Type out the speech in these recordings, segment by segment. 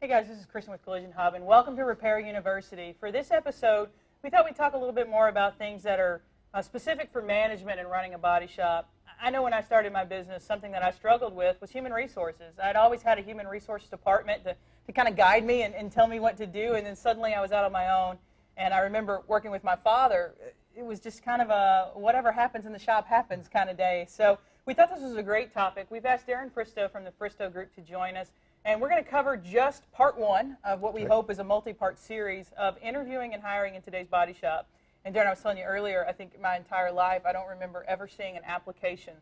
Hey guys, this is Kristen with Collision Hub, and welcome to Repair University. For this episode, we thought we'd talk a little bit more about things that are specific for management and running a body shop. I know when I started my business, something that I struggled with was human resources. I'd always had a human resources department to kind of guide me and tell me what to do, and then suddenly I was out on my own. And I remember working with my father. It was just kind of a whatever happens in the shop happens kind of day. So we thought this was a great topic. We've asked Daren Fristoe from the Fristoe Group to join us. And we're going to cover just part one of what we hope is a multi-part series of interviewing and hiring in today's body shop. And Daren, I was telling you earlier, I think my entire life, I don't remember ever seeing an application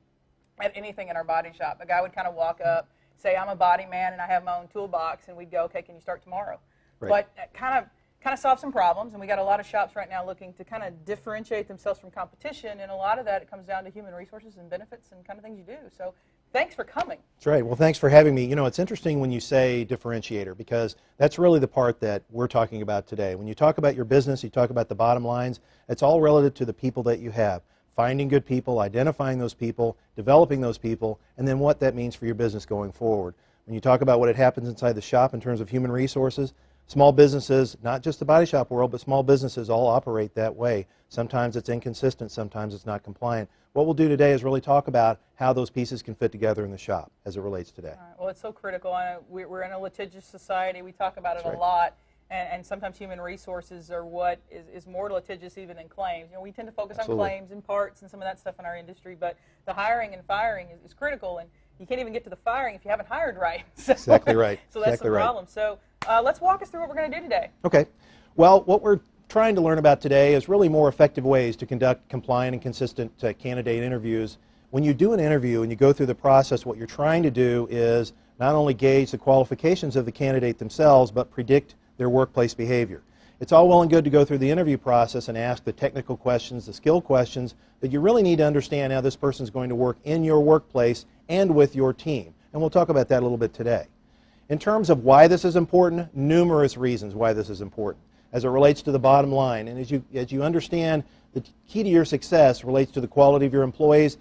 at anything in our body shop. A guy would kind of walk up, say, I'm a body man and I have my own toolbox, and we'd go, okay, can you start tomorrow? Right. But that kind of solved some problems, and we got a lot of shops right now looking to kind of differentiate themselves from competition, and a lot of that, it comes down to human resources and benefits and kind of things you do. So thanks for coming. That's right. Well, thanks for having me. You know, it's interesting when you say differentiator, because that's really the part that we're talking about today. When you talk about your business, you talk about the bottom lines, it's all relative to the people that you have. Finding good people, identifying those people, developing those people, and then what that means for your business going forward. When you talk about what happens inside the shop in terms of human resources, small businesses, not just the body shop world, but small businesses all operate that way. Sometimes it's inconsistent, sometimes it's not compliant. What we'll do today is really talk about how those pieces can fit together in the shop as it relates today. Well, it's so critical. We're in a litigious society. We talk about it a lot. And sometimes human resources are what is more litigious even than claims. You know, we tend to focus on claims and parts and some of that stuff in our industry, but the hiring and firing is critical, and you can't even get to the firing if you haven't hired right. So, exactly right. So that's exactly the problem. So let's walk us through what we're going to do today. Okay. Well, what we're trying to learn about today is really more effective ways to conduct compliant and consistent candidate interviews. When you do an interview and you go through the process, what you're trying to do is not only gauge the qualifications of the candidate themselves, but predict their workplace behavior. It's all well and good to go through the interview process and ask the technical questions, the skill questions, but you really need to understand how this person is going to work in your workplace and with your team. And we'll talk about that a little bit today. In terms of why this is important, numerous reasons why this is important as it relates to the bottom line. And as you understand, the key to your success relates to the quality of your employees.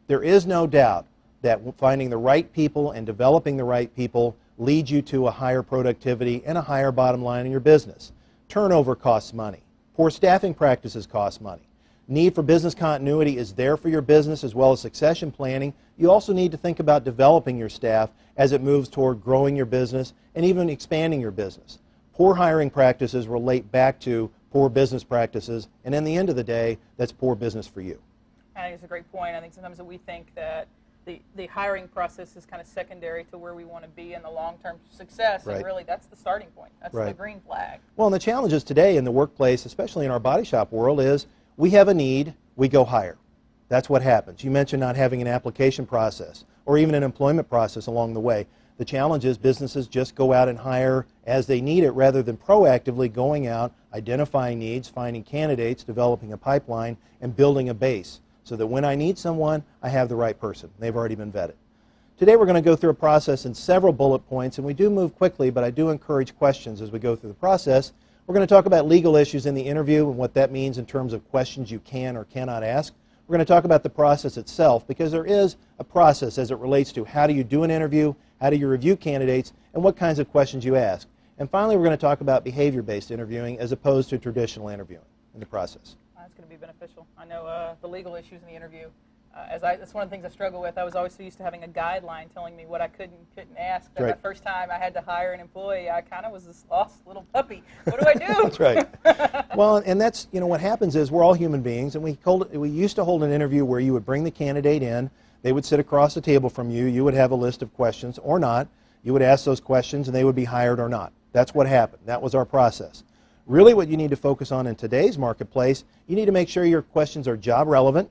There is no doubt that finding the right people and developing the right people leads you to a higher productivity and a higher bottom line in your business. Turnover costs money. Poor staffing practices cost money. Need for business continuity is there for your business, as well as succession planning. You also need to think about developing your staff as it moves toward growing your business and even expanding your business. Poor hiring practices relate back to poor business practices, and in the end of the day, that's poor business for you. I think it's a great point. I think sometimes that we think that the hiring process is kind of secondary to where we want to be in the long-term success, and really that's the starting point. That's the green flag. Well, and the challenges today in the workplace, especially in our body shop world, is we have a need, we go hire. That's what happens. You mentioned not having an application process or even an employment process along the way. The challenge is businesses just go out and hire as they need it rather than proactively going out, identifying needs, finding candidates, developing a pipeline, and building a base so that when I need someone, I have the right person. They've already been vetted. Today we're going to go through a process in several bullet points, and we do move quickly, but I do encourage questions as we go through the process. We're going to talk about legal issues in the interview and what that means in terms of questions you can or cannot ask. We're going to talk about the process itself, because there is a process as it relates to how do you do an interview, how do you review candidates, and what kinds of questions you ask. And finally, we're going to talk about behavior-based interviewing as opposed to traditional interviewing in the process. That's going to be beneficial. I know the legal issues in the interview. That's one of the things I struggle with. I was always so used to having a guideline telling me what I couldn't ask. That the first time I had to hire an employee, I kind of was this lost little puppy. What do I do? That's right. Well, and that's, you know, what happens is we're all human beings, and we used to hold an interview where you would bring the candidate in, they would sit across the table from you, you would have a list of questions or not, you would ask those questions, and they would be hired or not. That's what happened. That was our process. Really what you need to focus on in today's marketplace, you need to make sure your questions are job relevant,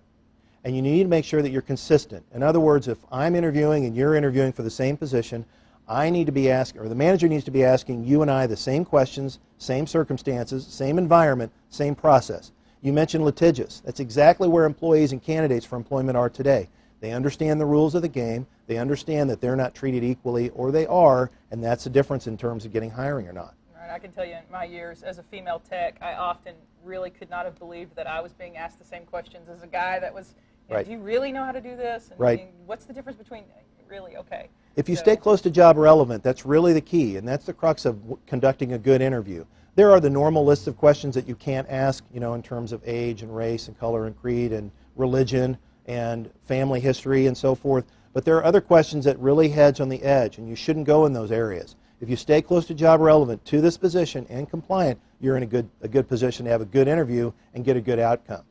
and you need to make sure that you're consistent. In other words, if I'm interviewing and you're interviewing for the same position, I need to be asking, or the manager needs to be asking you and I the same questions, same circumstances, same environment, same process. You mentioned litigious. That's exactly where employees and candidates for employment are today. They understand the rules of the game. They understand that they're not treated equally, or they are, and that's the difference in terms of getting hiring or not. Right. I can tell you in my years as a female tech, I often really could not have believed that I was being asked the same questions as a guy that was, you know, do you really know how to do this? And, I mean, what's the difference between really okay. If you stay close to job relevant, that's really the key, and that's the crux of conducting a good interview. There are the normal lists of questions that you can't ask, you know, in terms of age and race and color and creed and religion and family history and so forth. But there are other questions that really hedge on the edge, and you shouldn't go in those areas. If you stay close to job relevant to this position and compliant, you're in a good position to have a good interview and get a good outcome.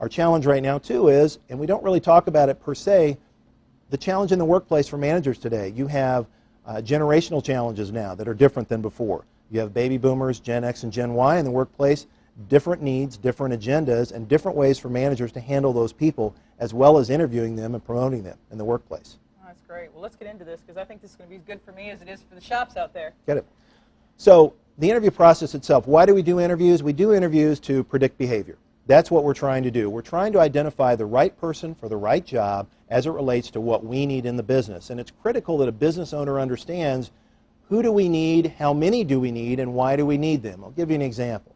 Our challenge right now, too, is, and we don't really talk about it per se, the challenge in the workplace for managers today. You have generational challenges now that are different than before. You have baby boomers, Gen X and Gen Y in the workplace, different needs, different agendas, and different ways for managers to handle those people, as well as interviewing them and promoting them in the workplace. Oh, that's great. Well, let's get into this, because I think this is going to be as good for me as it is for the shops out there. Get it? So the interview process itself, why do we do interviews? We do interviews to predict behavior. That's what we're trying to do. We're trying to identify the right person for the right job as it relates to what we need in the business. And it's critical that a business owner understands who do we need, how many do we need, and why do we need them. I'll give you an example.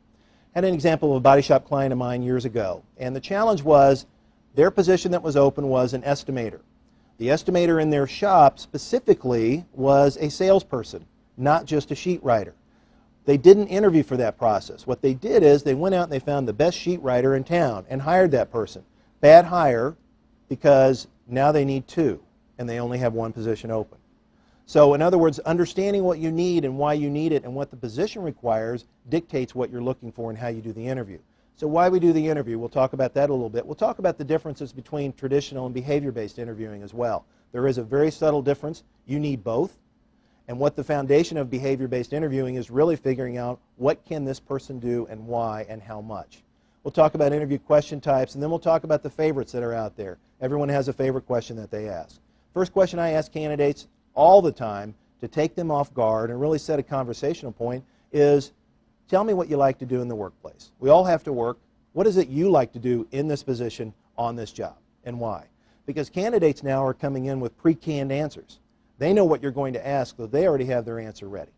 I had an example of a body shop client of mine years ago. And the challenge was their position that was open was an estimator. The estimator in their shop specifically was a salesperson, not just a sheet writer. They didn't interview for that process. What they did is they went out and they found the best sheet writer in town and hired that person. Bad hire, because now they need two and they only have one position open. So in other words, understanding what you need and why you need it and what the position requires dictates what you're looking for and how you do the interview. So why we do the interview, we'll talk about that a little bit. We'll talk about the differences between traditional and behavior-based interviewing as well. There is a very subtle difference. You need both. And what the foundation of behavior-based interviewing is really figuring out what can this person do and why and how much. We'll talk about interview question types, and then we'll talk about the favorites that are out there. Everyone has a favorite question that they ask. First question I ask candidates all the time to take them off guard and really set a conversational point is, tell me what you like to do in the workplace. We all have to work. What is it you like to do in this position on this job, and why? Because candidates now are coming in with pre-canned answers. They know what you're going to ask, so they already have their answer ready.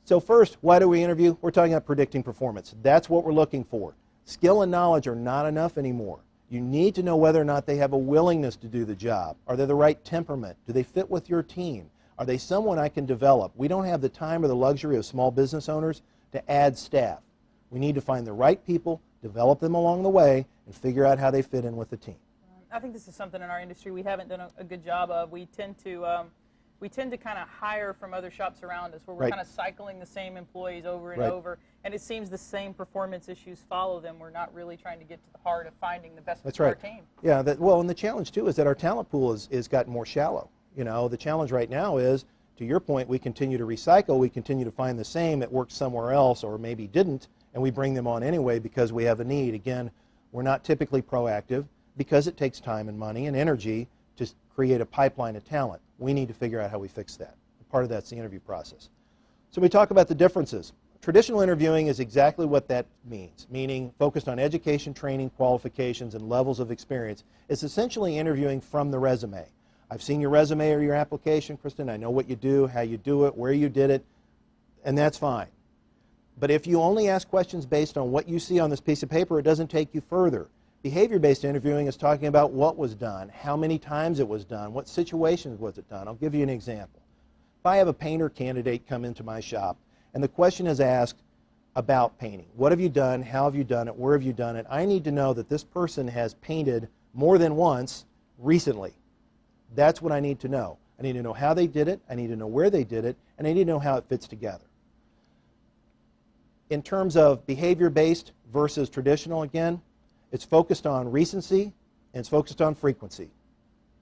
So first, why do we interview? We're talking about predicting performance. That's what we're looking for. Skill and knowledge are not enough anymore. You need to know whether or not they have a willingness to do the job. Are they the right temperament? Do they fit with your team? Are they someone I can develop? We don't have the time or the luxury of small business owners to add staff. We need to find the right people, develop them along the way, and figure out how they fit in with the team. I think this is something in our industry we haven't done a good job of. We tend to kind of hire from other shops around us, where we're kind of cycling the same employees over and over, and it seems the same performance issues follow them. We're not really trying to get to the heart of finding the best for our team. Yeah, well, and the challenge too is that our talent pool is gotten more shallow. You know, the challenge right now is, to your point, we continue to recycle, we continue to find the same that worked somewhere else or maybe didn't, and we bring them on anyway because we have a need. Again, we're not typically proactive, because it takes time and money and energy to create a pipeline of talent. We need to figure out how we fix that. Part of that's the interview process. So we talk about the differences. Traditional interviewing is exactly what that means, meaning focused on education, training, qualifications, and levels of experience. It's essentially interviewing from the resume. I've seen your resume or your application, Kristen. I know what you do, how you do it, where you did it, and that's fine. But if you only ask questions based on what you see on this piece of paper, it doesn't take you further. Behavior-based interviewing is talking about what was done, how many times it was done, what situations was it done. I'll give you an example. If I have a painter candidate come into my shop and the question is asked about painting, what have you done, how have you done it, where have you done it, I need to know that this person has painted more than once recently. That's what I need to know. I need to know how they did it, I need to know where they did it, and I need to know how it fits together. In terms of behavior-based versus traditional, again, it's focused on recency and it's focused on frequency.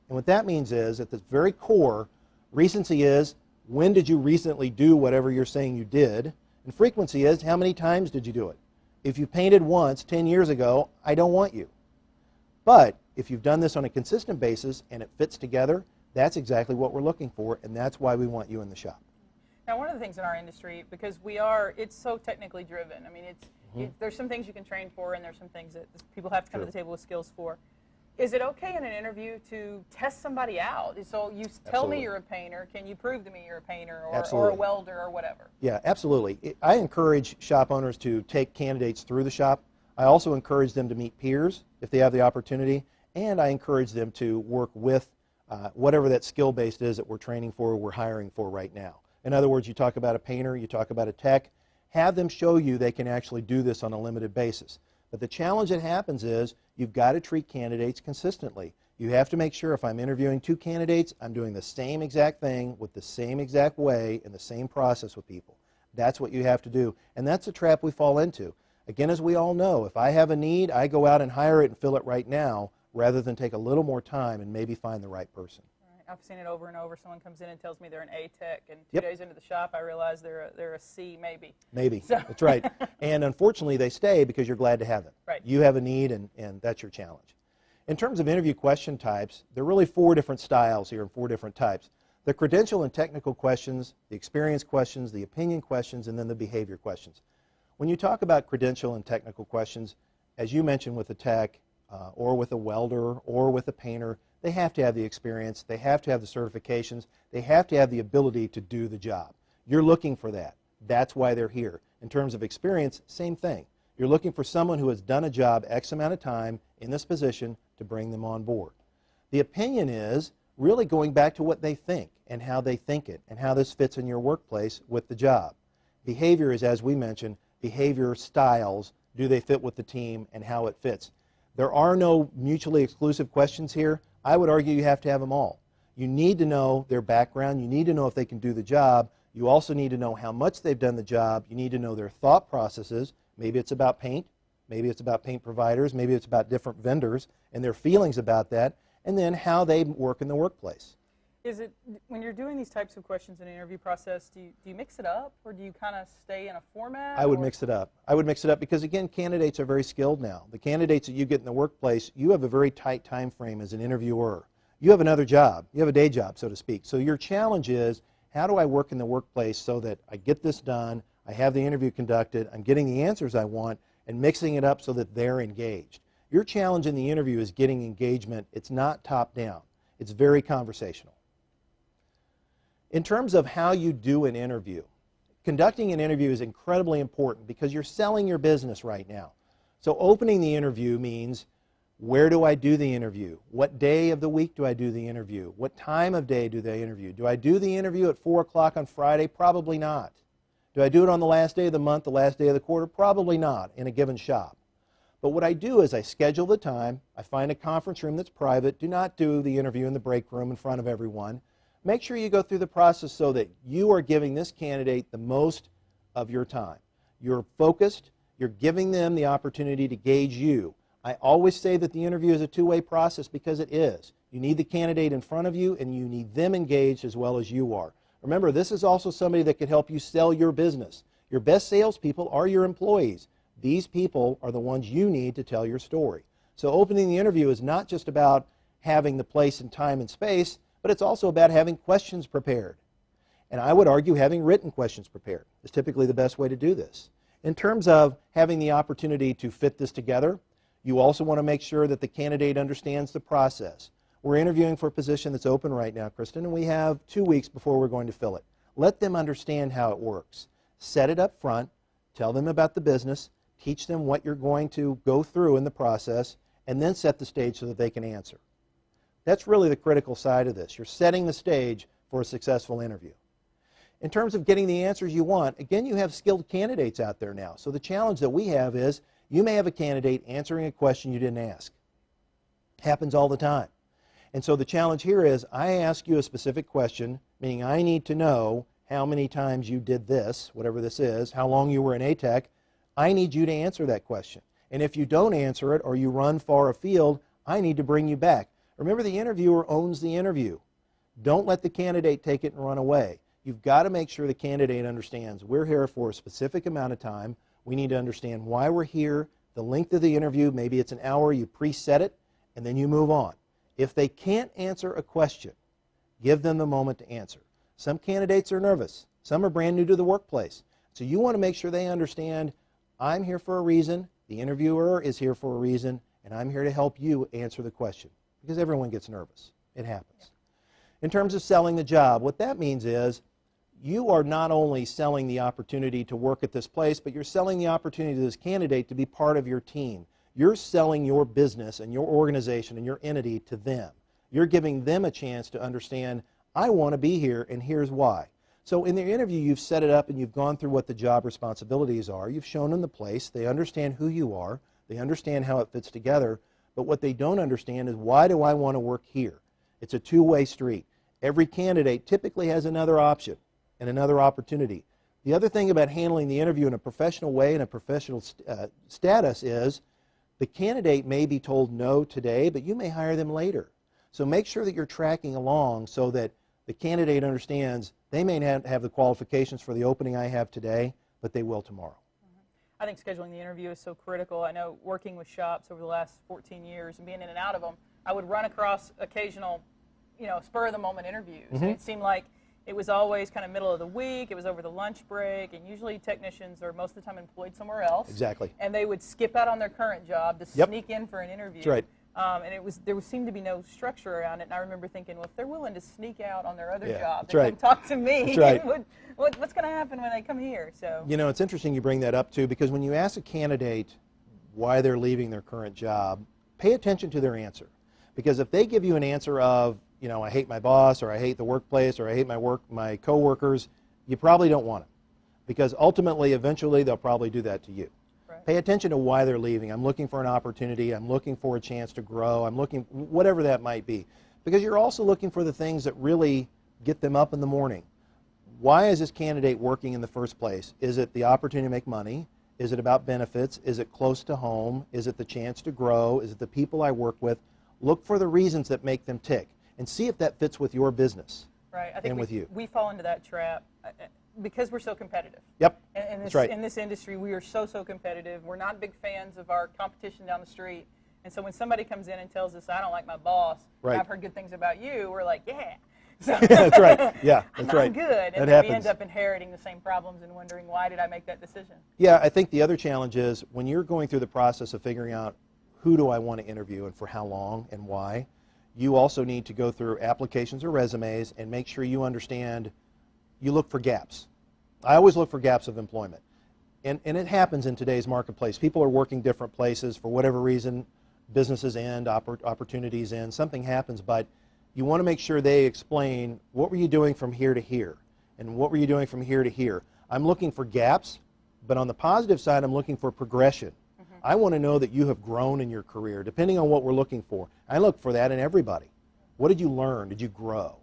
And what that means is, at the very core, recency is, when did you recently do whatever you're saying you did? And frequency is, how many times did you do it? If you painted once 10 years ago, I don't want you. But if you've done this on a consistent basis and it fits together, that's exactly what we're looking for, and that's why we want you in the shop. Now, one of the things in our industry, because it's so technically driven. I mean, there's some things you can train for, and there's some things that people have to come to the table with skills for. Is it okay in an interview to test somebody out? So you tell me you're a painter. Can you prove to me you're a painter or a welder or whatever? Yeah, absolutely. I encourage shop owners to take candidates through the shop. I also encourage them to meet peers if they have the opportunity, and I encourage them to work with whatever that skill-based is that we're training for, we're hiring for right now. In other words, you talk about a painter, you talk about a tech, have them show you they can actually do this on a limited basis. But the challenge that happens is you've got to treat candidates consistently. You have to make sure if I'm interviewing 2 candidates, I'm doing the same exact thing with the same exact way in the same process with people. That's what you have to do. And that's a trap we fall into. Again, as we all know, if I have a need, I go out and hire it and fill it right now rather than take a little more time and maybe find the right person. Right. I've seen it over and over. Someone comes in and tells me they're an A tech, and 2 days into the shop, I realize they're a C maybe. Maybe. So. That's right. And unfortunately, they stay because you're glad to have them. Right. You have a need, and that's your challenge. In terms of interview question types, there are really 4 different styles here and 4 different types. The credential and technical questions, the experience questions, the opinion questions, and then the behavior questions. When you talk about credential and technical questions, as you mentioned with a tech or with a welder or with a painter, they have to have the experience, they have to have the certifications, they have to have the ability to do the job. You're looking for that. That's why they're here. In terms of experience, same thing. You're looking for someone who has done a job X amount of time in this position to bring them on board. The opinion is really going back to what they think and how they think it and how this fits in your workplace with the job. Behavior is, as we mentioned, behavior styles. Do they fit with the team and how it fits? There are no mutually exclusive questions here. I would argue you have to have them all. You need to know their background. You need to know if they can do the job. You also need to know how much they've done the job. You need to know their thought processes. Maybe it's about paint. Maybe it's about paint providers. Maybe it's about different vendors and their feelings about that. And then how they work in the workplace. Is it, when you're doing these types of questions in the interview process, do you mix it up, or do you kind of stay in a format? I would mix it up. I would mix it up because, again, candidates are very skilled now. The candidates that you get in the workplace, you have a very tight time frame as an interviewer. You have another job. You have a day job, so to speak. So your challenge is, how do I work in the workplace so that I get this done, I have the interview conducted, I'm getting the answers I want, and mixing it up so that they're engaged. Your challenge in the interview is getting engagement. It's not top-down. It's very conversational. In terms of how you do an interview, conducting an interview is incredibly important because you're selling your business right now. So opening the interview means, where do I do the interview? What day of the week do I do the interview? What time of day do they interview? Do I do the interview at 4 o'clock on Friday? Probably not. Do I do it on the last day of the month, the last day of the quarter? Probably not in a given shop. But what I do is I schedule the time, I find a conference room that's private, do not do the interview in the break room in front of everyone. Make sure you go through the process so that you are giving this candidate the most of your time. You're focused, you're giving them the opportunity to gauge you. I always say that the interview is a two-way process because it is. You need the candidate in front of you and you need them engaged as well as you are. Remember, this is also somebody that can help you sell your business. Your best salespeople are your employees. These people are the ones you need to tell your story. So opening the interview is not just about having the place and time and space, but it's also about having questions prepared. And I would argue having written questions prepared is typically the best way to do this. In terms of having the opportunity to fit this together, you also want to make sure that the candidate understands the process. We're interviewing for a position that's open right now, Kristen, and we have 2 weeks before we're going to fill it. Let them understand how it works. Set it up front, tell them about the business, teach them what you're going to go through in the process, and then set the stage so that they can answer. That's really the critical side of this. You're setting the stage for a successful interview. In terms of getting the answers you want, again, you have skilled candidates out there now. So the challenge that we have is you may have a candidate answering a question you didn't ask. Happens all the time. And so the challenge here is I ask you a specific question, meaning I need to know how many times you did this, whatever this is, how long you were in ATEC. I need you to answer that question. And if you don't answer it or you run far afield, I need to bring you back. Remember, the interviewer owns the interview. Don't let the candidate take it and run away. You've got to make sure the candidate understands we're here for a specific amount of time. We need to understand why we're here, the length of the interview. Maybe it's an hour. You preset it, and then you move on. If they can't answer a question, give them the moment to answer. Some candidates are nervous. Some are brand new to the workplace. So you want to make sure they understand I'm here for a reason, the interviewer is here for a reason, and I'm here to help you answer the question. Because everyone gets nervous. It happens. In terms of selling the job, what that means is you are not only selling the opportunity to work at this place, but you're selling the opportunity to this candidate to be part of your team. You're selling your business and your organization and your entity to them. You're giving them a chance to understand, I want to be here and here's why. So in their interview, you've set it up and you've gone through what the job responsibilities are. You've shown them the place. They understand who you are. They understand how it fits together. But what they don't understand is, why do I want to work here? It's a two-way street. Every candidate typically has another option and another opportunity. The other thing about handling the interview in a professional way and a professional status is, the candidate may be told no today, but you may hire them later. So make sure that you're tracking along so that the candidate understands they may not have the qualifications for the opening I have today, but they will tomorrow. I think scheduling the interview is so critical. I know working with shops over the last 14 years and being in and out of them, I would run across occasional, spur-of-the-moment interviews. And it seemed like it was always kind of middle of the week, it was over the lunch break, and usually technicians are most of the time employed somewhere else. Exactly. And they would skip out on their current job to sneak in for an interview. That's right. And there seemed to be no structure around it. And I remember thinking, well, if they're willing to sneak out on their other job, that's they right. come talk to me. That's right. What's going to happen when they come here? So it's interesting you bring that up too, because when you ask a candidate why they're leaving their current job, pay attention to their answer. Because if they give you an answer of, I hate my boss, or I hate the workplace, or I hate my coworkers, you probably don't want it. Because ultimately, eventually, they'll probably do that to you. right. Pay attention to why they're leaving. I'm looking for an opportunity. I'm looking for a chance to grow. I'm looking, whatever that might be. Because you're also looking for the things that really get them up in the morning. Why is this candidate working in the first place? Is it the opportunity to make money? Is it about benefits? Is it close to home? Is it the chance to grow? Is it the people I work with? Look for the reasons that make them tick and see if that fits with your business. Right. I think with you. We fall into that trap because we're so competitive. Yep. And right. In this industry, we are so competitive. We're not big fans of our competition down the street. And so when somebody comes in and tells us, I don't like my boss, right. I've heard good things about you, we're like, yeah. So that's right. Yeah, that's right. I'm good. And then we end up inheriting the same problems and wondering, why did I make that decision? Yeah, I think the other challenge is when you're going through the process of figuring out who do I want to interview and for how long and why, you also need to go through applications or resumes and make sure you understand, you look for gaps. I always look for gaps of employment. And it happens in today's marketplace. People are working different places for whatever reason. Businesses end, opportunities end, something happens, but you want to make sure they explain, what were you doing from here to here? And what were you doing from here to here? I'm looking for gaps, but on the positive side, I'm looking for progression. I want to know that you have grown in your career, depending on what we're looking for. I look for that in everybody. What did you learn? Did you grow?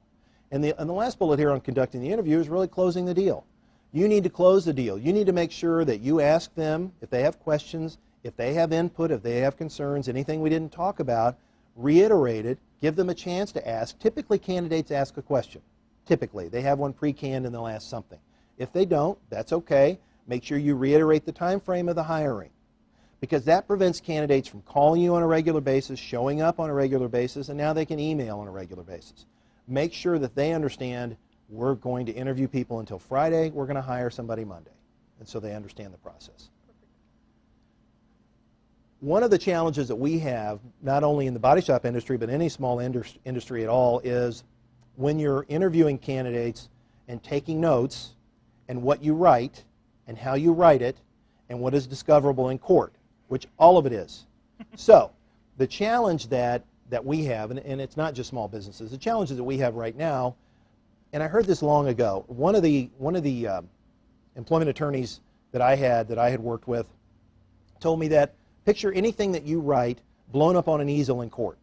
And the last bullet here on conducting the interview is really closing the deal. You need to close the deal. You need to make sure that you ask them if they have questions, if they have input, if they have concerns, anything we didn't talk about, reiterate it, give them a chance to ask. Typically, candidates ask a question. Typically. They have one pre-canned and they'll ask something. If they don't, that's okay. Make sure you reiterate the time frame of the hiring, because that prevents candidates from calling you on a regular basis, showing up on a regular basis, and now they can email on a regular basis. Make sure that they understand, we're going to interview people until Friday, we're going to hire somebody Monday, and so they understand the process. One of the challenges that we have, not only in the body shop industry, but any small industry at all, is when you're interviewing candidates and taking notes, and what you write, and how you write it, and what is discoverable in court, which all of it is. So the challenge that we have, and it's not just small businesses, the challenges that we have right now, and I heard this long ago, one of the employment attorneys that I had worked with told me that, picture anything that you write blown up on an easel in court.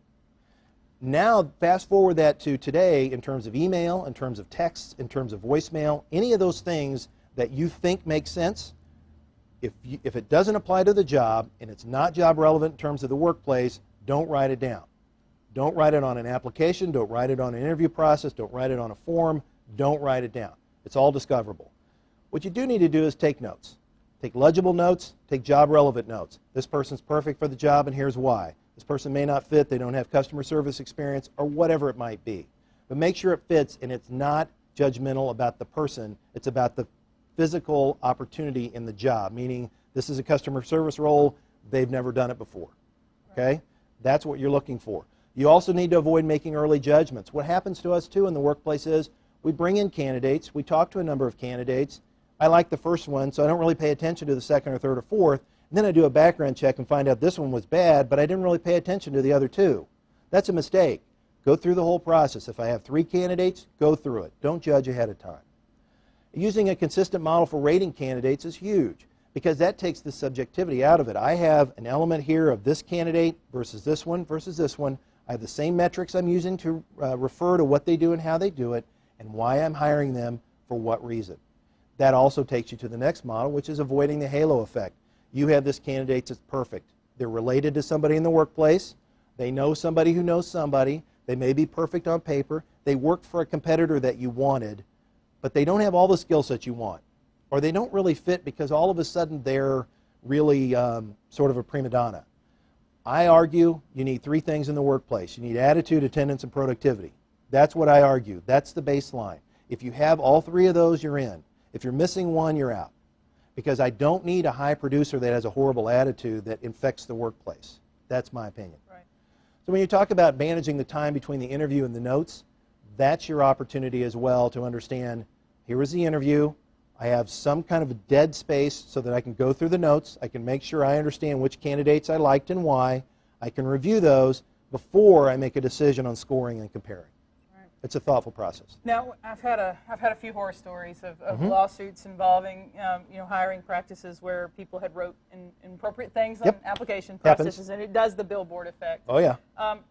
Now, fast forward that to today in terms of email, in terms of texts, in terms of voicemail, any of those things that you think make sense, if it doesn't apply to the job and it's not job relevant in terms of the workplace, don't write it down. Don't write it on an application, don't write it on an interview process, don't write it on a form, don't write it down. It's all discoverable. What you do need to do is take notes. Take legible notes, take job relevant notes. This person's perfect for the job and here's why. This person may not fit, they don't have customer service experience, or whatever it might be. But make sure it fits, and it's not judgmental about the person, it's about the physical opportunity in the job, meaning this is a customer service role, they've never done it before. Okay? That's what you're looking for. You also need to avoid making early judgments. What happens to us too in the workplace is we bring in candidates, we talk to a number of candidates, I like the first one, so I don't really pay attention to the second or third or fourth, and then I do a background check and find out this one was bad, but I didn't really pay attention to the other two. That's a mistake. Go through the whole process. If I have 3 candidates, go through it. Don't judge ahead of time. Using a consistent model for rating candidates is huge because that takes the subjectivity out of it. I have an element here of this candidate versus this one versus this one. I have the same metrics I'm using to refer to what they do and how they do it and why I'm hiring them for what reason. That also takes you to the next model, which is avoiding the halo effect. You have this candidate that's perfect. They're related to somebody in the workplace. They know somebody who knows somebody. They may be perfect on paper. They worked for a competitor that you wanted, but they don't have all the skill sets you want. Or they don't really fit because all of a sudden they're really sort of a prima donna. I argue you need 3 things in the workplace. You need attitude, attendance, and productivity. That's what I argue. That's the baseline. If you have all 3 of those, you're in. If you're missing one, you're out. Because I don't need a high producer that has a horrible attitude that infects the workplace. That's my opinion. Right. So when you talk about managing the time between the interview and the notes, that's your opportunity as well to understand, here is the interview. I have some kind of a dead space so that I can go through the notes. I can make sure I understand which candidates I liked and why. I can review those before I make a decision on scoring and comparing. Right. It's a thoughtful process. Now, I've had a few horror stories of lawsuits involving hiring practices where people had wrote inappropriate things on application processes, and it does the billboard effect. Oh yeah.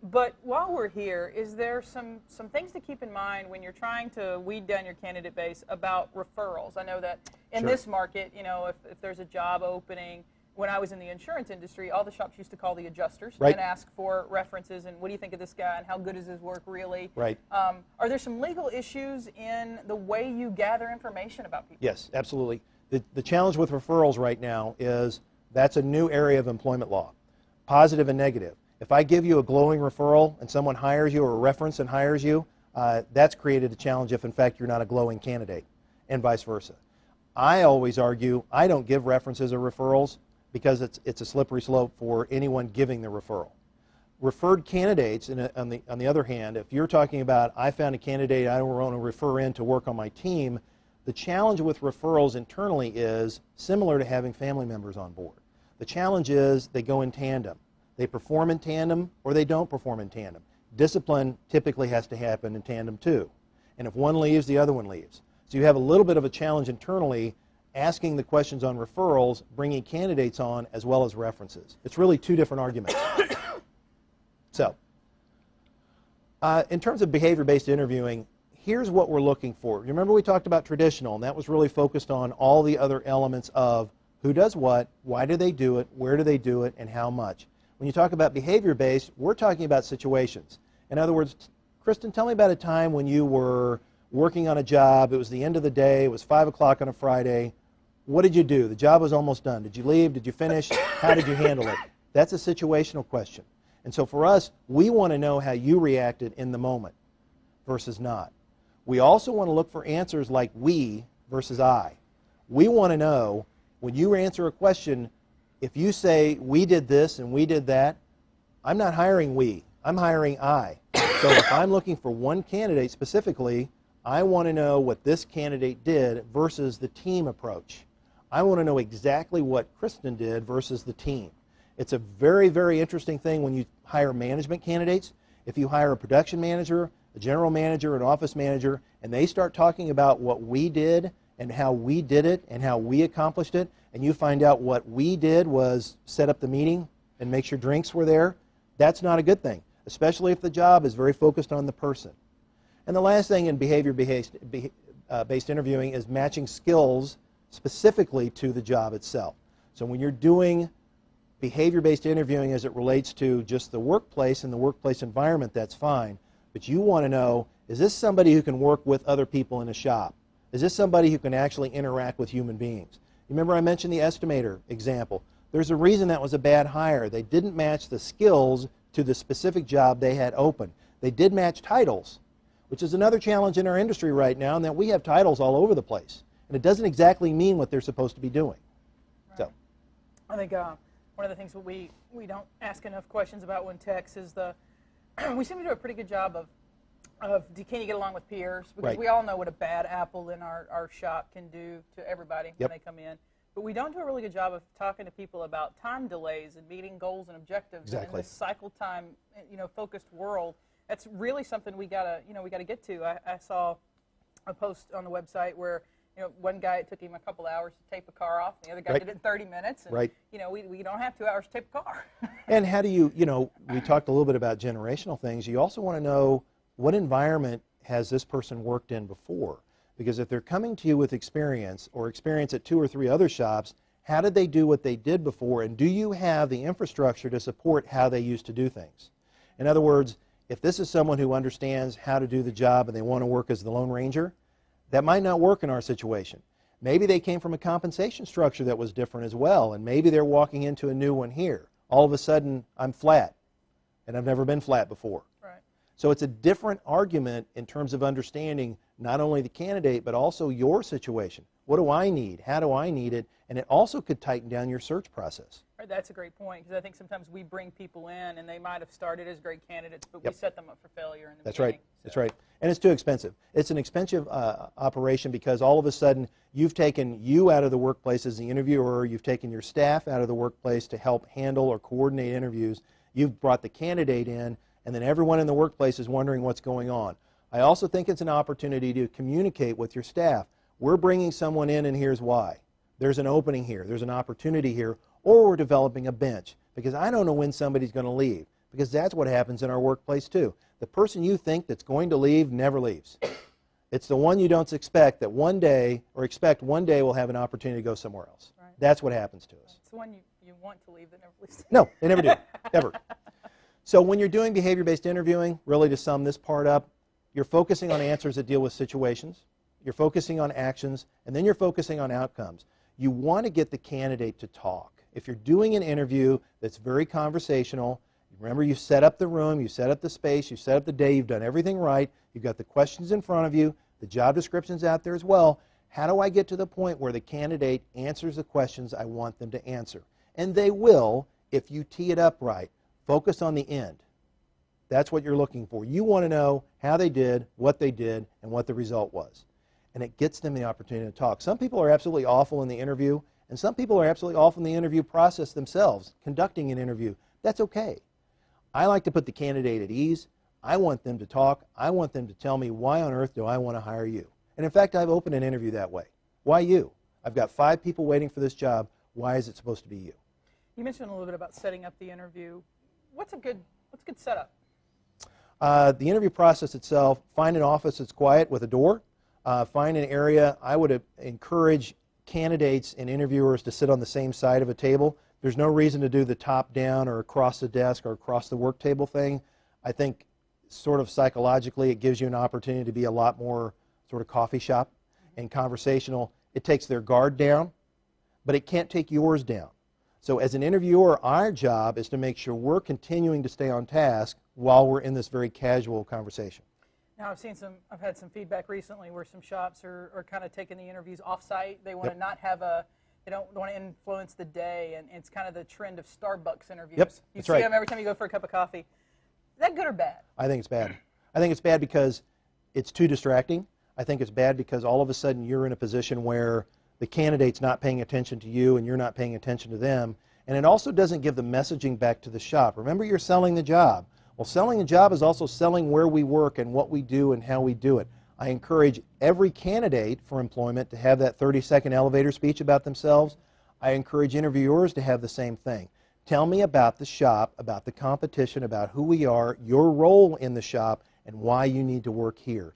But while we're here, is there some things to keep in mind when you're trying to weed down your candidate base about referrals? I know that in this market, if there's a job opening, when I was in the insurance industry, all the shops used to call the adjusters and ask for references and what do you think of this guy and how good is his work really? Right. Are there some legal issues in the way you gather information about people? Yes, absolutely. The challenge with referrals right now is that's a new area of employment law, positive and negative. If I give you a glowing referral and someone hires you or a reference and hires you, that's created a challenge if in fact you're not a glowing candidate and vice versa. I always argue I don't give references or referrals because it's a slippery slope for anyone giving the referral. Referred candidates, on the other hand, if you're talking about I found a candidate I want to refer in to work on my team, the challenge with referrals internally is similar to having family members on board. The challenge is they go in tandem. They perform in tandem or they don't perform in tandem. Discipline typically has to happen in tandem too. And if one leaves, the other one leaves. So you have a little bit of a challenge internally asking the questions on referrals, bringing candidates on, as well as references. It's really 2 different arguments. So, in terms of behavior-based interviewing, here's what we're looking for. Remember we talked about traditional, and that was really focused on all the other elements of who does what, why do they do it, where do they do it, and how much. When you talk about behavior-based, we're talking about situations. In other words, Kristen, tell me about a time when you were working on a job, it was the end of the day, it was 5 o'clock on a Friday. What did you do? The job was almost done. Did you leave? Did you finish? How did you handle it? That's a situational question. And so for us, we want to know how you reacted in the moment versus not. We also want to look for answers like we versus I. We want to know when you answer a question, if you say we did this and we did that, I'm not hiring we. I'm hiring I. So if I'm looking for one candidate specifically, I want to know what this candidate did versus the team approach. I want to know exactly what Kristen did versus the team. It's a very, very interesting thing when you hire management candidates. If you hire a production manager, a general manager, an office manager, and they start talking about what we did and how we did it and how we accomplished it, and you find out what we did was set up the meeting and make sure drinks were there, that's not a good thing, especially if the job is very focused on the person. And the last thing in behavior-based interviewing is matching skills specifically to the job itself. So when you're doing behavior-based interviewing as it relates to just the workplace and the workplace environment, that's fine. But you want to know, is this somebody who can work with other people in a shop? Is this somebody who can actually interact with human beings? Remember I mentioned the estimator example. There's a reason that was a bad hire. They didn't match the skills to the specific job they had open. They did match titles, which is another challenge in our industry right now, in that we have titles all over the place. And it doesn't exactly mean what they're supposed to be doing. Right. So, I think one of the things that we don't ask enough questions about when techs is we seem to do a pretty good job of can you get along with peers? Because we all know what a bad apple in our shop can do to everybody when they come in. But we don't do a really good job of talking to people about time delays and meeting goals and objectives in this cycle time, focused world. that's really something we gotta get to. I saw a post on the website where one guy, it took him a couple hours to tape a car off, and the other guy did it in 30 minutes. And, we don't have 2 hours to tape a car. And how do you, we talked a little bit about generational things. You also want to know what environment has this person worked in before. Because if they're coming to you with experience or experience at 2 or 3 other shops, how did they do what they did before? And do you have the infrastructure to support how they used to do things? In other words, if this is someone who understands how to do the job and they want to work as the Lone Ranger, that might not work in our situation. Maybe they came from a compensation structure that was different as well, and maybe they're walking into a new one here. All of a sudden, I'm flat, and I've never been flat before. Right. So it's a different argument in terms of understanding not only the candidate, but also your situation. What do I need? How do I need it? And it also could tighten down your search process. Right, that's a great point, because I think sometimes we bring people in, and they might have started as great candidates, but we set them up for failure in the beginning. Right. That's right. And it's too expensive. It's an expensive operation because all of a sudden you've taken you out of the workplace as the interviewer, you've taken your staff out of the workplace to help handle or coordinate interviews, you've brought the candidate in, and then everyone in the workplace is wondering what's going on. I also think it's an opportunity to communicate with your staff. We're bringing someone in, and here's why. There's an opening here, there's an opportunity here, or we're developing a bench, because I don't know when somebody's going to leave, because that's what happens in our workplace too. The person you think that's going to leave never leaves. It's the one you don't expect that one day, or expect one day, will have an opportunity to go somewhere else. Right. That's what happens to us. It's the one you want to leave that never leaves. No, they never do, ever. So when you're doing behavior-based interviewing, really to sum this part up, you're focusing on answers that deal with situations, you're focusing on actions, and then you're focusing on outcomes. You want to get the candidate to talk. If you're doing an interview that's very conversational, remember, you set up the room, you set up the space, you set up the day, you've done everything right, you've got the questions in front of you, the job description's out there as well. How do I get to the point where the candidate answers the questions I want them to answer? And they will if you tee it up right. Focus on the end. That's what you're looking for. You want to know how they did, and what the result was. And it gets them the opportunity to talk. Some people are absolutely awful in the interview, and some people are absolutely awful in the interview process themselves, conducting an interview. That's okay. I like to put the candidate at ease. I want them to talk. I want them to tell me, why on earth do I want to hire you? And in fact, I've opened an interview that way. Why you? I've got 5 people waiting for this job. Why is it supposed to be you? You mentioned a little bit about setting up the interview. What's a good setup? The interview process itself, find an office that's quiet with a door. Find an area. I would encourage candidates and interviewers to sit on the same side of a table. There's no reason to do the top down or across the desk or across the work table thing. I think sort of psychologically it gives you an opportunity to be a lot more sort of coffee shop and conversational. It takes their guard down, but it can't take yours down. So as an interviewer, our job is to make sure we're continuing to stay on task while we're in this very casual conversation. Now I've had some feedback recently where some shops are kind of taking the interviews off-site. They want to not have they don't want to influence the day, and it's kind of the trend of Starbucks interviews. Yep, you see them every time you go for a cup of coffee. Is that good or bad? I think it's bad. I think it's bad because it's too distracting. I think it's bad because all of a sudden you're in a position where the candidate's not paying attention to you and you're not paying attention to them. And it also doesn't give the messaging back to the shop. Remember, you're selling the job. Well, selling the job is also selling where we work and what we do and how we do it. I encourage every candidate for employment to have that 30-second elevator speech about themselves. I encourage interviewers to have the same thing. Tell me about the shop, about the competition, about who we are, your role in the shop, and why you need to work here.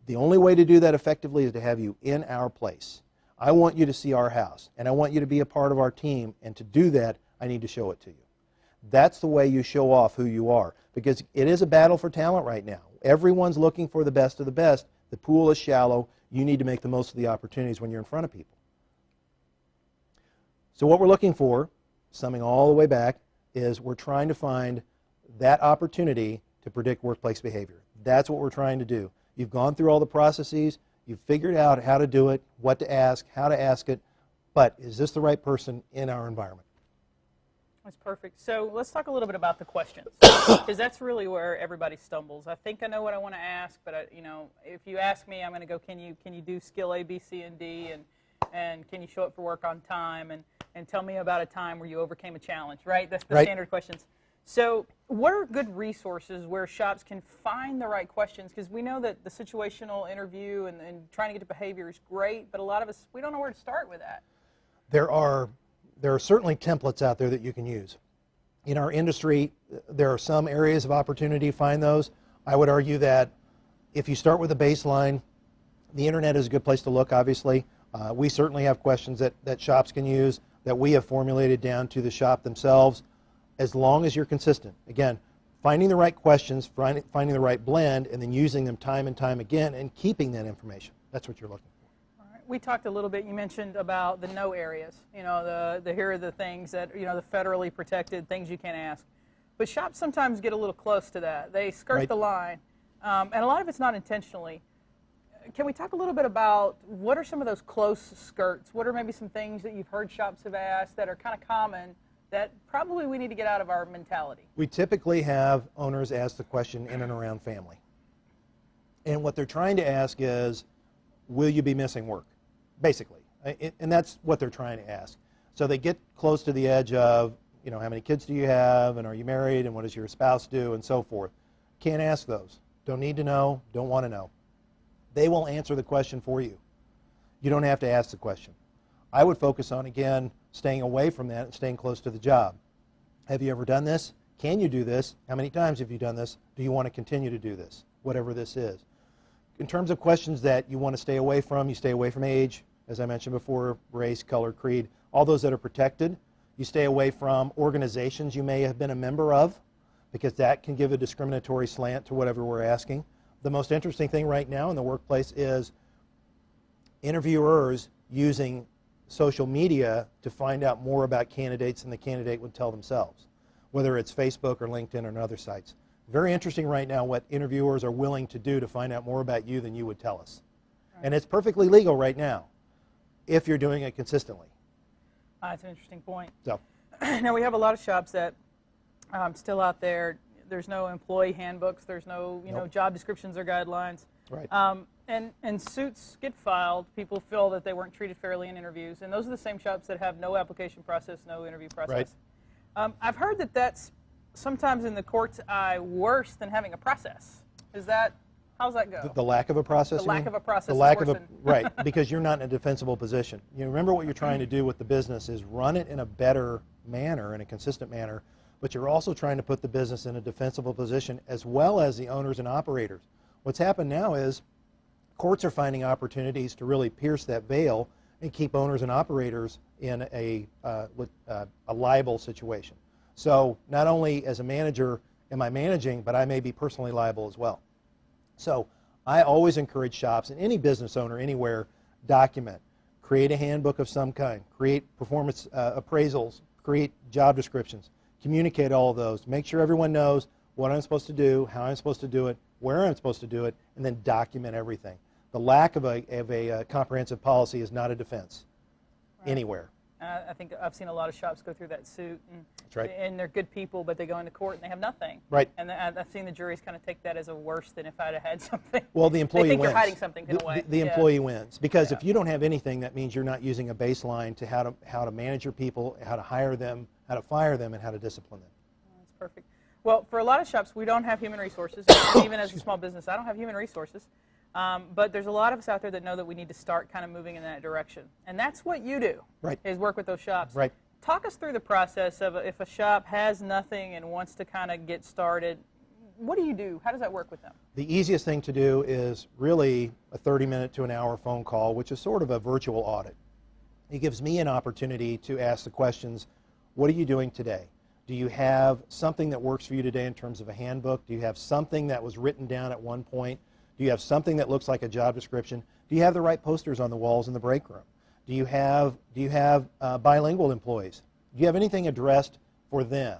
The only way to do that effectively is to have you in our place. I want you to see our house, and I want you to be a part of our team, and to do that, I need to show it to you. That's the way you show off who you are, because it is a battle for talent right now. Everyone's looking for the best of the best. The pool is shallow. You need to make the most of the opportunities when you're in front of people. So what we're looking for, summing all the way back, is we're trying to find that opportunity to predict workplace behavior. That's what we're trying to do. You've gone through all the processes. You've figured out how to do it, what to ask, how to ask it, but is this the right person in our environment? That's perfect. So let's talk a little bit about the questions, because that's really where everybody stumbles. I think I know what I want to ask, but if you ask me, I'm going to go, can you do skill A, B, C, and D, and can you show up for work on time, and tell me about a time where you overcame a challenge, right? That's the standard questions. So what are good resources where shops can find the right questions? Because we know that the situational interview and trying to get to behavior is great, but a lot of us, we don't know where to start with that. There are certainly templates out there that you can use. In our industry, there are some areas of opportunity to find those. I would argue that if you start with a baseline, the internet is a good place to look, obviously. We certainly have questions that shops can use that we have formulated down to the shop themselves, as long as you're consistent. Again, finding the right questions, finding the right blend, and then using them time and time again and keeping that information. That's what you're looking for. All right. We talked a little bit, you mentioned about the no areas. You know, here are the things that, you know, the federally protected things you can't ask. But shops sometimes get a little close to that. They skirt the line, and a lot of it's not intentionally. Can we talk a little bit about what are some of those close skirts? What are maybe some things that you've heard shops have asked that are kind of common that probably we need to get out of our mentality? We typically have owners ask the question in and around family. And what they're trying to ask is, will you be missing work? Basically. And that's what they're trying to ask. So they get close to the edge of, you know, how many kids do you have, and are you married, and what does your spouse do, and so forth. Can't ask those. Don't need to know, don't want to know. They will answer the question for you. You don't have to ask the question. I would focus on, again, staying away from that and staying close to the job. Have you ever done this? Can you do this? How many times have you done this? Do you want to continue to do this? Whatever this is. In terms of questions that you want to stay away from, you stay away from age, as I mentioned before, race, color, creed, all those that are protected. You stay away from organizations you may have been a member of, because that can give a discriminatory slant to whatever we're asking. The most interesting thing right now in the workplace is interviewers using social media to find out more about candidates than the candidate would tell themselves, whether it's Facebook or LinkedIn or other sites. Very interesting right now what interviewers are willing to do to find out more about you than you would tell us. Right. And it's perfectly legal right now if you're doing it consistently. That's an interesting point. So, now we have a lot of shops that still out there. There's no employee handbooks. There's no job descriptions or guidelines. Right. And suits get filed. People feel that they weren't treated fairly in interviews, and those are the same shops that have no application process, no interview process. Right. I've heard that that's sometimes in the court's eye worse than having a process. How's that go? The lack of a process? The lack of a process. The lack of a, right, because you're not in a defensible position. You remember what you're trying to do with the business is run it in a better manner, in a consistent manner, but you're also trying to put the business in a defensible position as well as the owners and operators. What's happened now is courts are finding opportunities to really pierce that veil and keep owners and operators in a liable situation. So not only as a manager am I managing, but I may be personally liable as well. So I always encourage shops and any business owner anywhere, document, create a handbook of some kind, create performance appraisals, create job descriptions, communicate all of those, make sure everyone knows what I'm supposed to do, how I'm supposed to do it, where I'm supposed to do it, and then document everything. The lack of a comprehensive policy is not a defense anywhere. I think I've seen a lot of shops go through that suit, and, that's right. And they're good people, but they go into court and they have nothing. Right. And I've seen the juries kind of take that as a worse than if I'd have had something. Well, the employee wins. They think wins. You're hiding something in a way. The employee wins, because if you don't have anything, that means you're not using a baseline to how to manage your people, how to hire them, how to fire them, and how to discipline them. That's perfect. Well, for a lot of shops, we don't have human resources. Even as a small business, I don't have human resources. But there's a lot of us out there that know that we need to start kind of moving in that direction. And that's what you do, is work with those shops. Right. Talk us through the process of if a shop has nothing and wants to kind of get started. What do you do? How does that work with them? The easiest thing to do is really a 30-minute to an hour phone call, which is sort of a virtual audit. It gives me an opportunity to ask the questions, what are you doing today? Do you have something that works for you today in terms of a handbook? Do you have something that was written down at one point? Do you have something that looks like a job description? Do you have the right posters on the walls in the break room? Do you have bilingual employees? Do you have anything addressed for them?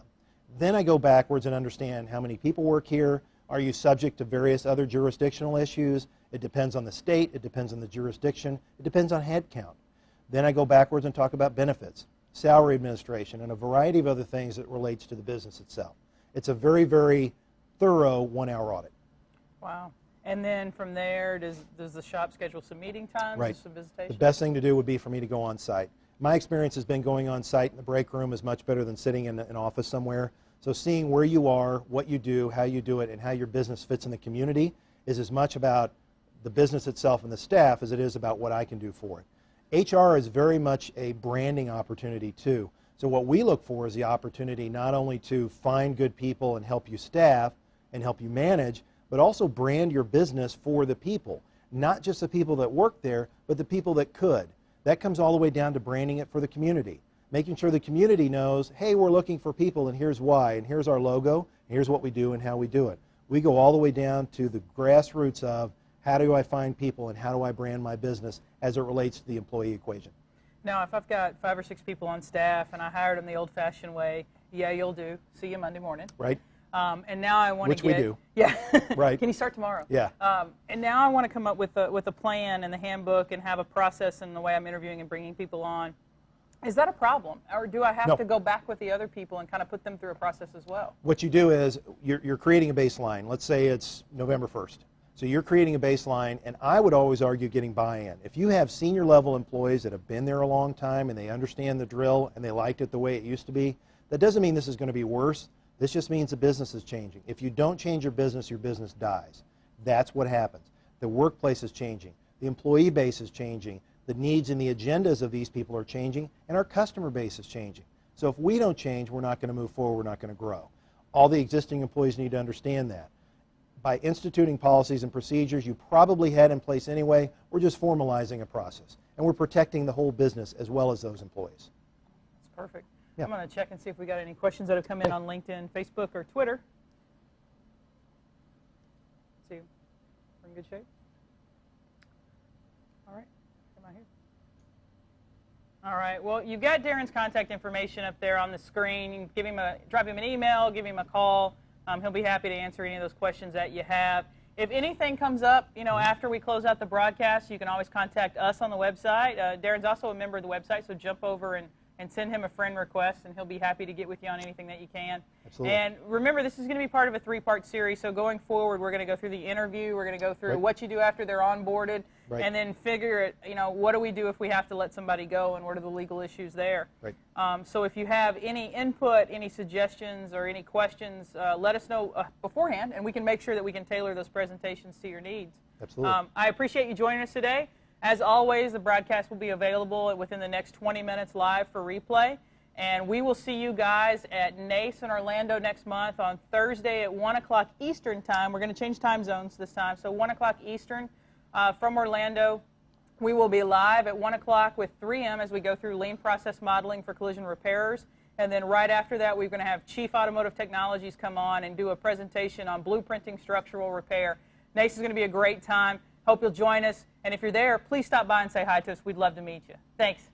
Then I go backwards and understand how many people work here. Are you subject to various other jurisdictional issues? It depends on the state. It depends on the jurisdiction. It depends on head count. Then I go backwards and talk about benefits, salary administration, and a variety of other things that relates to the business itself. It's a very, very thorough one-hour audit. Wow. And then from there, does the shop schedule some meeting times, right. Some visitation? The best thing to do would be for me to go on site. My experience has been going on site in the break room is much better than sitting in an office somewhere. So seeing where you are, what you do, how you do it, and how your business fits in the community is as much about the business itself and the staff as it is about what I can do for it. HR is very much a branding opportunity too. So what we look for is the opportunity not only to find good people and help you staff and help you manage, but also brand your business for the people. Not just the people that work there, but the people that could. That comes all the way down to branding it for the community. Making sure the community knows, hey, we're looking for people and here's why, and here's our logo, and here's what we do and how we do it. We go all the way down to the grassroots of how do I find people and how do I brand my business as it relates to the employee equation. Now, if I've got 5 or 6 people on staff and I hired them the old-fashioned way, yeah, you'll do. See you Monday morning. Right. And now I want to get... Which we do. Yeah. Right. Can you start tomorrow? Yeah. And now I want to come up with a plan and the handbook and have a process in the way I'm interviewing and bringing people on. Is that a problem? Or do I have to go back with the other people and kind of put them through a process as well? What you do is you're creating a baseline. Let's say it's November 1st. So you're creating a baseline, and I would always argue getting buy-in. If you have senior level employees that have been there a long time and they understand the drill and they liked it the way it used to be, that doesn't mean this is going to be worse. This just means the business is changing. If you don't change your business dies. That's what happens. The workplace is changing. The employee base is changing. The needs and the agendas of these people are changing, and our customer base is changing. So if we don't change, we're not going to move forward, we're not going to grow. All the existing employees need to understand that. By instituting policies and procedures you probably had in place anyway, we're just formalizing a process. And we're protecting the whole business as well as those employees. That's perfect. Yeah. I'm going to check and see if we got any questions that have come in on LinkedIn, Facebook, or Twitter. Let's see, we're in good shape? All right, come on here. All right, well, you've got Daren's contact information up there on the screen. You can drop him an email, give him a call. He'll be happy to answer any of those questions that you have. If anything comes up, after we close out the broadcast, you can always contact us on the website. Daren's also a member of the website, so jump over and send him a friend request, and he'll be happy to get with you on anything that you can. Absolutely. And remember, this is going to be part of a 3-part series, so going forward, we're going to go through the interview, we're going to go through what you do after they're onboarded, and then figure, what do we do if we have to let somebody go, and what are the legal issues there. Right. So if you have any input, any suggestions, or any questions, let us know beforehand, and we can make sure that we can tailor those presentations to your needs. Absolutely. I appreciate you joining us today. As always, the broadcast will be available within the next 20 minutes live for replay. And we will see you guys at NACE in Orlando next month on Thursday at 1 o'clock Eastern time. We're going to change time zones this time. So 1 o'clock Eastern from Orlando. We will be live at 1 o'clock with 3M as we go through lean process modeling for collision repairers. And then right after that, we're going to have Chief Automotive Technologies come on and do a presentation on blueprinting structural repair. NACE is going to be a great time. Hope you'll join us. And if you're there, please stop by and say hi to us. We'd love to meet you. Thanks.